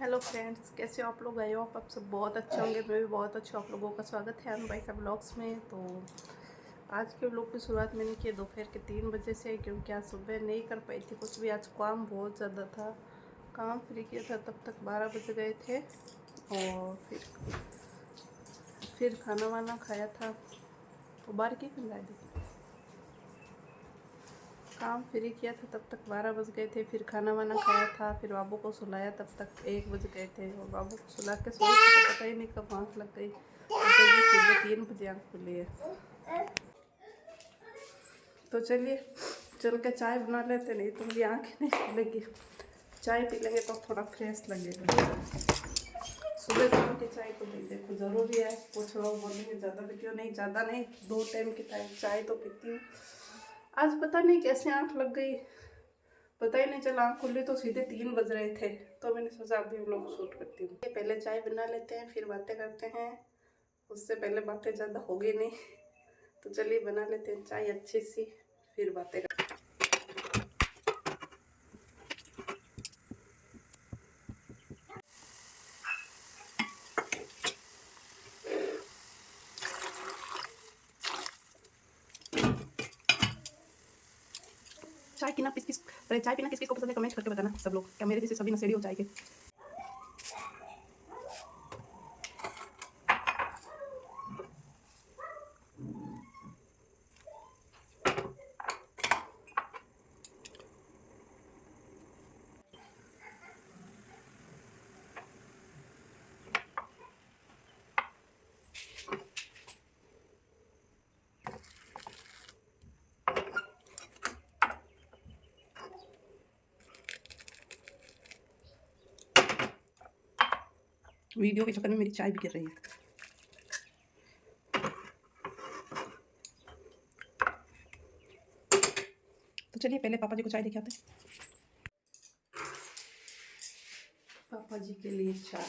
Hello friends, कैसे हो आप लोग? आए हो आप सब बहुत अच्छे होंगे। मैं भी बहुत अच्छा। आप लोगों का स्वागत है भाई साहब ब्लॉग्स में। तो आज के व्लॉग की शुरुआत मैंने की दोपहर के 3 बजे से, क्योंकि आज सुबह नहीं कर पाई थी कुछ भी। आज काम बहुत ज़्यादा था, काम फ्री किया था तब तक 12 बज गए थे। और फिर खाना वाना खाया था। तो बाहर की खिलाए दी, काम फ्री किया था तब तक 12 बज गए थे। फिर खाना वाना खाया था, फिर बाबू को सुलाया तब तक 1 बज गए थे। और बाबू को सुला के सोई थी तो पता ही नहीं कब आँख लग गई। और तो ये सीधे 3 बजे आँख खुली है। तो चलिए चल के चाय बना लेते, नहीं तो मेरी आँखें नहीं खुलेगी। चाय पी लेंगे तो थोड़ा फ्रेश लगेगा। सुबह शाम की चाय तो भाई देखो ज़रूरी है। कुछ लोग बोलेंगे ज़्यादा पीती हो, नहीं ज़्यादा नहीं, 2 टाइम की चाय तो पीती हूँ। आज पता नहीं कैसे आँख लग गई, पता ही नहीं चला। आँख खुली तो सीधे 3 बज रहे थे। तो मैंने सोचा अभी हम लोग शूट करती हूँ। पहले चाय बना लेते हैं फिर बातें करते हैं। उससे पहले बातें ज़्यादा होगी नहीं। तो चलिए बना लेते हैं चाय अच्छी सी, फिर बातें करते हैं। चाय पीना किस किस को पसंद है कमेंट करके बताना सब लोग। क्या मेरे जैसे सभी नशेड़ी हो चाय के? वीडियो के चक्कर में मेरी चाय भी गिर रही है। तो चलिए पहले पापा जी को चाय देके आते हैं। पापा जी के लिए चाय।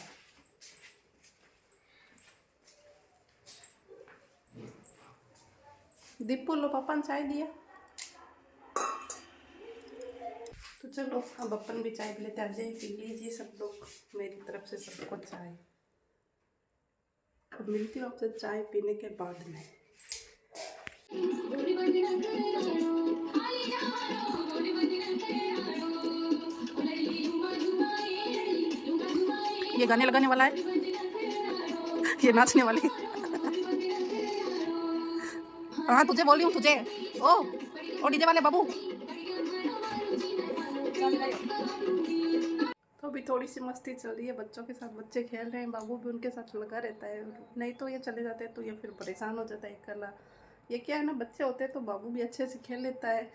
दीपू लो, पापा ने चाय दिया। तो चलो अब अपन भी चाय पी लेते हैं। अजय पी लीजिए सब लोग, मेरी तरफ से सबको चाय। अब मिलती हूँ आपसे चाय पीने के बाद में। ये गाने लगाने वाला है, ये नाचने वाले। हाँ तुझे बोल रही हूँ, तुझे। ओ डीजे वाले बाबू। तो अभी थोड़ी सी मस्ती चल रही है बच्चों के साथ, बच्चे खेल रहे हैं, बाबू भी उनके साथ लगा रहता है। नहीं तो ये चले जाते हैं तो ये फिर परेशान हो जाता है अकेला। ये क्या है ना, बच्चे होते हैं तो बाबू भी अच्छे से खेल लेता है।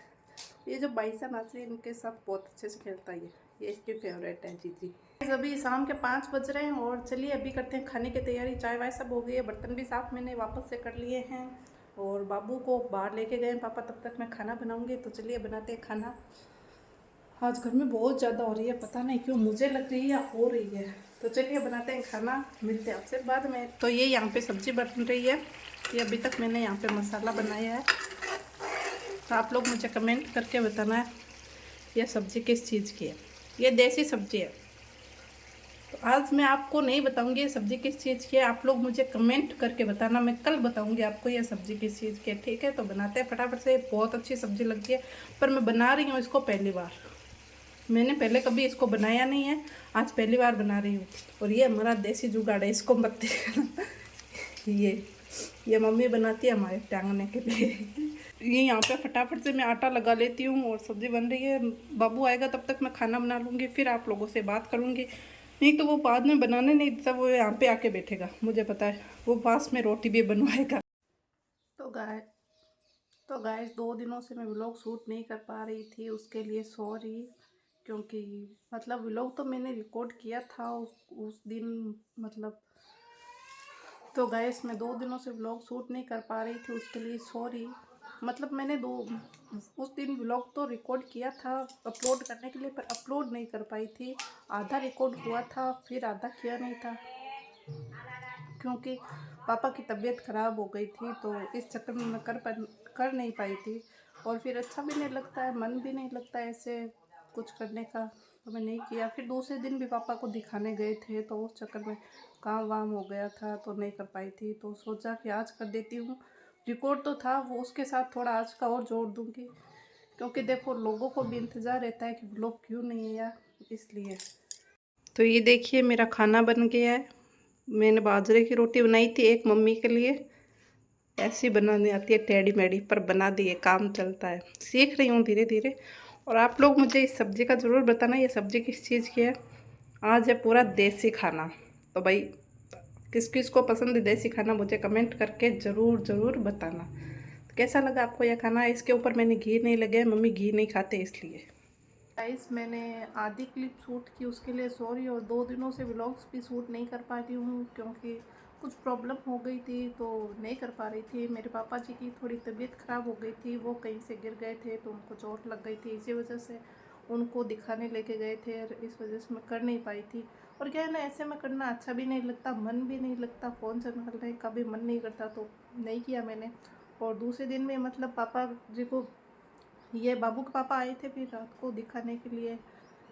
ये जो बाईसा नाच रही है इनके साथ बहुत अच्छे से खेलता है। ये इसकी फेवरेट है जीजी। अभी शाम के 5 बज रहे हैं और चलिए अभी करते हैं खाने की तैयारी। चाय वाय सब हो गई है, बर्तन भी साफ मैंने वापस से कर लिए हैं। और बाबू को बाहर लेके गए पापा, तब तक मैं खाना बनाऊंगी। तो चलिए बनाते हैं खाना। आज गर्मी बहुत ज़्यादा हो रही है, पता नहीं क्यों, मुझे लग रही है या हो रही है। तो चलिए बनाते हैं खाना, मिलते हैं आपसे बाद में। तो ये यहाँ पे सब्ज़ी बन रही है। ये अभी तक मैंने यहाँ पे मसाला बनाया है। तो आप लोग मुझे कमेंट करके बताना है ये सब्ज़ी किस चीज़ की है। ये देसी सब्ज़ी है। तो आज मैं आपको नहीं बताऊंगी ये सब्ज़ी किस चीज़ की है, आप लोग मुझे कमेंट करके बताना। मैं कल बताऊंगी आपको ये सब्ज़ी किस चीज़ की है, ठीक है? तो बनाते हैं फटाफट से। बहुत अच्छी सब्ज़ी लगती है, पर मैं बना रही हूँ इसको पहली बार। मैंने पहले कभी इसको बनाया नहीं है, आज पहली बार बना रही हूँ। और ये हमारा देसी जुगाड़ है, इसको मत देखना। ये मम्मी बनाती है हमारे टांगने के लिए। ये यहाँ पे फटाफट से मैं आटा लगा लेती हूँ और सब्ज़ी बन रही है। बाबू आएगा तब तक मैं खाना बना लूँगी, फिर आप लोगों से बात करूँगी। नहीं तो वो बाद में बनाने नहीं देता, वो यहाँ पे आके बैठेगा, मुझे पता है। वो पास में रोटी भी बनवाएगा। तो गाइस 2 दिनों से मैं व्लॉग शूट नहीं कर पा रही थी, उसके लिए सॉरी। क्योंकि मतलब व्लॉग तो मैंने रिकॉर्ड किया था उस दिन मतलब। तो गाइस मैं 2 दिनों से व्लॉग शूट नहीं कर पा रही थी, उसके लिए सॉरी। मतलब मैंने उस दिन व्लॉग तो रिकॉर्ड किया था अपलोड करने के लिए, पर अपलोड नहीं कर पाई थी। आधा रिकॉर्ड हुआ था, फिर आधा किया नहीं था, क्योंकि पापा की तबीयत ख़राब हो गई थी। तो इस चक्कर में मैं कर नहीं पाई थी। और फिर अच्छा भी नहीं लगता है, मन भी नहीं लगता है ऐसे कुछ करने का। तो मैं नहीं किया। फिर दूसरे दिन भी पापा को दिखाने गए थे तो उस चक्कर में काम वाम हो गया था तो नहीं कर पाई थी। तो सोचा कि आज कर देती हूँ। रिकॉर्ड तो था वो, उसके साथ थोड़ा आज का और जोड़ दूँगी, क्योंकि देखो लोगों को भी इंतज़ार रहता है कि ब्लॉग क्यों नहीं आया, इसलिए। तो ये देखिए मेरा खाना बन गया है। मैंने बाजरे की रोटी बनाई थी एक मम्मी के लिए, ऐसी बनानी आती है टेढ़ी मेढ़ी, पर बना दी है, काम चलता है, सीख रही हूँ धीरे धीरे। और आप लोग मुझे इस सब्ज़ी का ज़रूर बताना ये सब्ज़ी किस चीज़ की है। आज है पूरा देसी खाना, तो भाई किस किस को पसंद है देसी खाना मुझे कमेंट करके ज़रूर ज़रूर बताना। तो कैसा लगा आपको यह खाना। इसके ऊपर मैंने घी नहीं लगाया, मम्मी घी नहीं खाते इसलिए। गाइस मैंने आधी क्लिप शूट की, उसके लिए सॉरी। और 2 दिनों से व्लॉग्स भी शूट नहीं कर पा रही हूँ क्योंकि कुछ प्रॉब्लम हो गई थी तो नहीं कर पा रही थी। मेरे पापा जी की थोड़ी तबीयत ख़राब हो गई थी, वो कहीं से गिर गए थे तो उनको चोट लग गई थी, इसी वजह से उनको दिखाने लेके गए थे और इस वजह से मैं कर नहीं पाई थी। और क्या है ना, ऐसे में करना अच्छा भी नहीं लगता, मन भी नहीं लगता, फ़ोन चलाने का भी मन नहीं करता, तो नहीं किया मैंने। और दूसरे दिन में मतलब पापा जी को, ये बाबू के पापा आए थे फिर रात को दिखाने के लिए,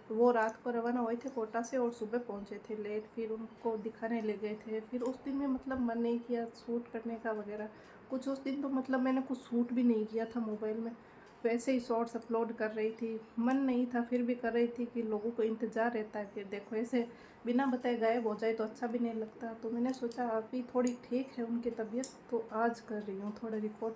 तो वो रात को रवाना हुए थे कोटा से और सुबह पहुंचे थे लेट, फिर उनको दिखाने ले गए थे। फिर उस दिन में मतलब मन नहीं किया शूट करने का वगैरह कुछ। उस दिन तो मतलब मैंने कुछ शूट भी नहीं किया था मोबाइल में, वैसे ही शॉर्ट्स अपलोड कर रही थी, मन नहीं था फिर भी कर रही थी कि लोगों को इंतज़ार रहता है। फिर देखो ऐसे बिना बताए गायब हो जाए तो अच्छा भी नहीं लगता, तो मैंने सोचा अभी थोड़ी ठीक है उनकी तबीयत तो आज कर रही हूँ थोड़ा रिकॉर्ड।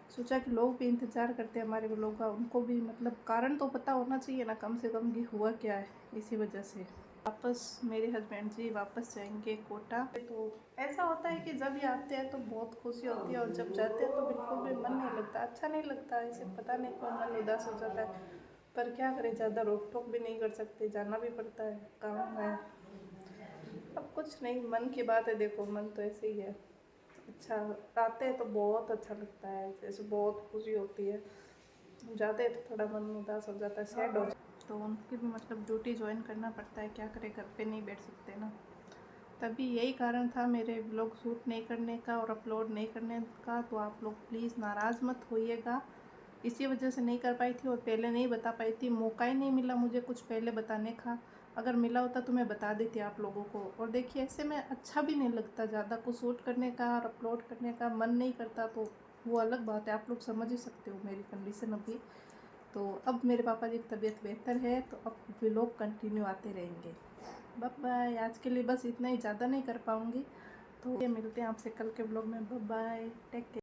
सोचा कि लोग भी इंतज़ार करते हैं हमारे व्लॉग का, उनको भी मतलब कारण तो पता होना चाहिए ना कम से कम कि हुआ क्या है, इसी वजह से। वापस मेरे हस्बैंड जी वापस जाएंगे कोटा, तो ऐसा होता है कि जब ये आते हैं तो बहुत खुशी होती है और जब जाते हैं तो बिल्कुल भी मन नहीं लगता, अच्छा नहीं लगता, ऐसे पता नहीं क्यों मन उदास हो जाता है। पर क्या करें, ज़्यादा रोक टोक भी नहीं कर सकते, जाना भी पड़ता है, काम है। अब कुछ नहीं, मन की बात है, देखो मन तो ऐसे ही है। अच्छा आते हैं तो बहुत अच्छा लगता है, जैसे बहुत खुशी होती है, जाते हैं तो थोड़ा मन उदास हो जाता है, सैड हो जाता है। तो उनकी भी मतलब ड्यूटी ज्वाइन करना पड़ता है, क्या करें, घर पे नहीं बैठ सकते ना। तभी यही कारण था मेरे ब्लॉग शूट नहीं करने का और अपलोड नहीं करने का, तो आप लोग प्लीज़ नाराज़ मत होइएगा। इसी वजह से नहीं कर पाई थी और पहले नहीं बता पाई थी, मौका ही नहीं मिला मुझे कुछ पहले बताने का। अगर मिला होता तो मैं बता देती आप लोगों को। और देखिए ऐसे में अच्छा भी नहीं लगता, ज़्यादा कुछ शूट करने का और अपलोड करने का मन नहीं करता, तो वो अलग बात है, आप लोग समझ ही सकते हो मेरी कंडीशन अभी। तो अब मेरे पापा जी की तबीयत बेहतर है तो अब व्लॉग कंटिन्यू आते रहेंगे। बाय बाय, आज के लिए बस इतना ही, ज़्यादा नहीं कर पाऊँगी, तो ये मिलते हैं आपसे कल के व्लॉग में। Bye bye, take care.